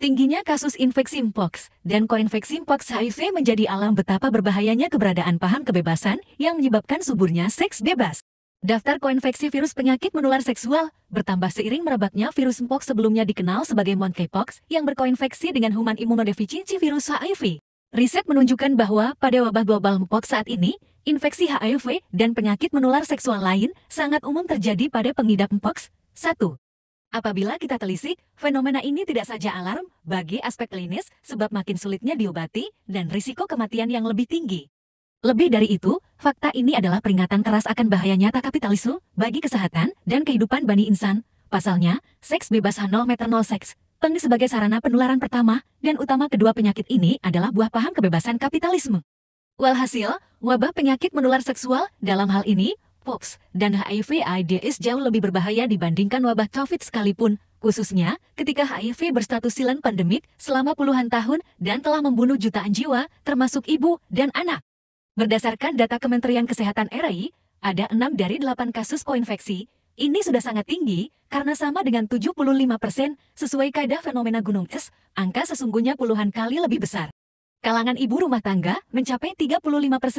Tingginya kasus infeksi mpox dan koinfeksi mpox HIV menjadi alam betapa berbahayanya keberadaan paham kebebasan yang menyebabkan suburnya seks bebas. Daftar koinfeksi virus penyakit menular seksual bertambah seiring merebaknya virus mpox sebelumnya dikenal sebagai monkeypox yang berkoinfeksi dengan human immunodeficiency virus HIV. Riset menunjukkan bahwa pada wabah global mpox saat ini, infeksi HIV dan penyakit menular seksual lain sangat umum terjadi pada pengidap mpox. 1. Apabila kita telisik, fenomena ini tidak saja alarm bagi aspek klinis sebab makin sulitnya diobati dan risiko kematian yang lebih tinggi. Lebih dari itu, fakta ini adalah peringatan keras akan bahaya nyata kapitalisme bagi kesehatan dan kehidupan Bani Insan. Pasalnya, seks bebas H0 meter 0 seks, penting sebagai sarana penularan pertama dan utama kedua penyakit ini adalah buah paham kebebasan kapitalisme. Walhasil, wabah penyakit menular seksual dalam hal ini, mpox dan HIV/AIDS jauh lebih berbahaya dibandingkan wabah COVID sekalipun, khususnya ketika HIV berstatus silent pandemik selama puluhan tahun dan telah membunuh jutaan jiwa, termasuk ibu dan anak. Berdasarkan data Kementerian Kesehatan RI, ada 6 dari 8 kasus koinfeksi. Ini sudah sangat tinggi karena sama dengan 75% sesuai kaidah fenomena gunung es, angka sesungguhnya puluhan kali lebih besar. Kalangan ibu rumah tangga mencapai 35%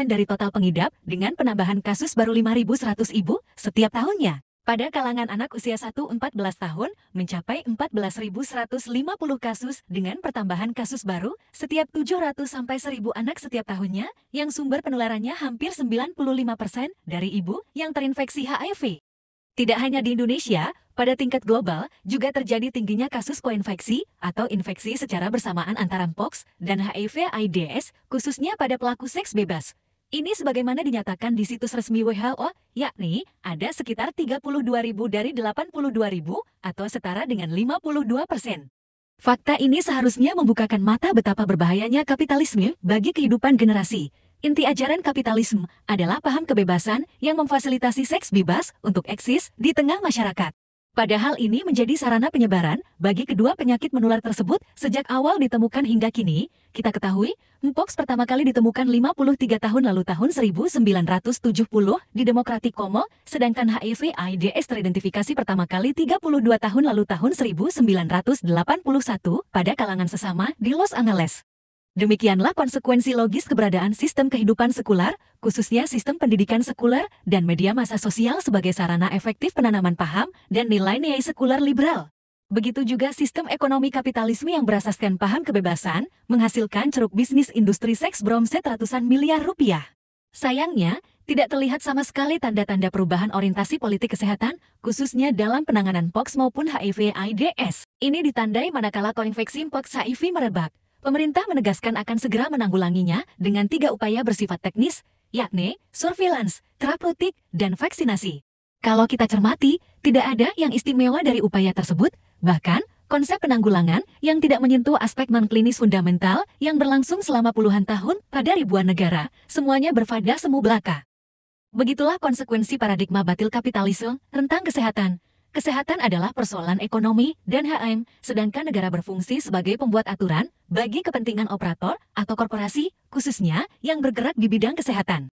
dari total pengidap dengan penambahan kasus baru 5.100 ibu setiap tahunnya. Pada kalangan anak usia 1-14 tahun mencapai 14.150 kasus dengan pertambahan kasus baru setiap 700-1.000 anak setiap tahunnya yang sumber penularannya hampir 95% dari ibu yang terinfeksi HIV. Tidak hanya di Indonesia, pada tingkat global juga terjadi tingginya kasus koinfeksi atau infeksi secara bersamaan antara mpox dan HIV/AIDS, khususnya pada pelaku seks bebas. Ini sebagaimana dinyatakan di situs resmi WHO, yakni ada sekitar 32.000 dari 82.000 atau setara dengan 52%. Fakta ini seharusnya membukakan mata betapa berbahayanya kapitalisme bagi kehidupan generasi. Inti ajaran kapitalisme adalah paham kebebasan yang memfasilitasi seks bebas untuk eksis di tengah masyarakat. Padahal ini menjadi sarana penyebaran bagi kedua penyakit menular tersebut sejak awal ditemukan hingga kini. Kita ketahui, mpox pertama kali ditemukan 53 tahun lalu tahun 1970 di Democratic Congo, sedangkan HIV/AIDS teridentifikasi pertama kali 32 tahun lalu tahun 1981 pada kalangan sesama di Los Angeles. Demikianlah konsekuensi logis keberadaan sistem kehidupan sekular, khususnya sistem pendidikan sekuler dan media massa sosial sebagai sarana efektif penanaman paham dan nilai-nilai sekuler liberal. Begitu juga sistem ekonomi kapitalisme yang berasaskan paham kebebasan, menghasilkan ceruk bisnis industri seks beromset ratusan miliar rupiah. Sayangnya, tidak terlihat sama sekali tanda-tanda perubahan orientasi politik kesehatan, khususnya dalam penanganan mpox maupun HIV/AIDS. Ini ditandai manakala koinfeksi mpox HIV merebak. Pemerintah menegaskan akan segera menanggulanginya dengan 3 upaya bersifat teknis, yakni surveillance, terapeutik, dan vaksinasi. Kalau kita cermati, tidak ada yang istimewa dari upaya tersebut, bahkan konsep penanggulangan yang tidak menyentuh aspek non-klinis fundamental yang berlangsung selama puluhan tahun pada ribuan negara, semuanya berfaedah semu belaka. Begitulah konsekuensi paradigma batil kapitalisme tentang kesehatan. Kesehatan adalah persoalan ekonomi dan HM, sedangkan negara berfungsi sebagai pembuat aturan bagi kepentingan operator atau korporasi, khususnya yang bergerak di bidang kesehatan.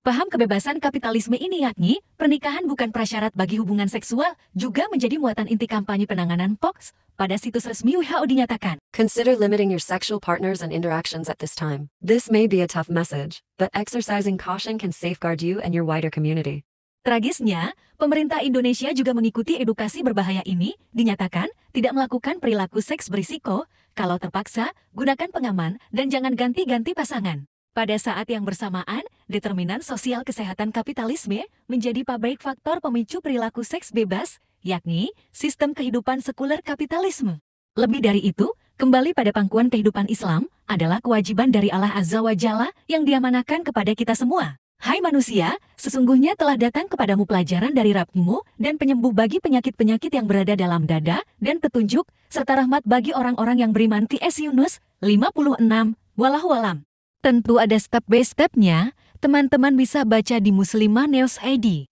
Paham kebebasan kapitalisme ini yakni, pernikahan bukan prasyarat bagi hubungan seksual, juga menjadi muatan inti kampanye penanganan mpox. Pada situs resmi WHO dinyatakan, Consider limiting your sexual partners and interactions at this time. This may be a tough message, but exercising caution can safeguard you and your wider community. Tragisnya, pemerintah Indonesia juga mengikuti edukasi berbahaya ini, dinyatakan tidak melakukan perilaku seks berisiko, kalau terpaksa, gunakan pengaman dan jangan ganti-ganti pasangan. Pada saat yang bersamaan, determinan sosial kesehatan kapitalisme menjadi pabrik faktor pemicu perilaku seks bebas, yakni sistem kehidupan sekuler kapitalisme. Lebih dari itu, kembali pada pangkuan kehidupan Islam, adalah kewajiban dari Allah Azza wa Jalla yang diamanahkan kepada kita semua. Hai manusia, sesungguhnya telah datang kepadamu pelajaran dari Rabbmu dan penyembuh bagi penyakit-penyakit yang berada dalam dada dan petunjuk, serta rahmat bagi orang-orang yang beriman. T.S. Yunus 56, Wallahualam. Tentu ada step by stepnya, teman-teman bisa baca di Muslimah News ID.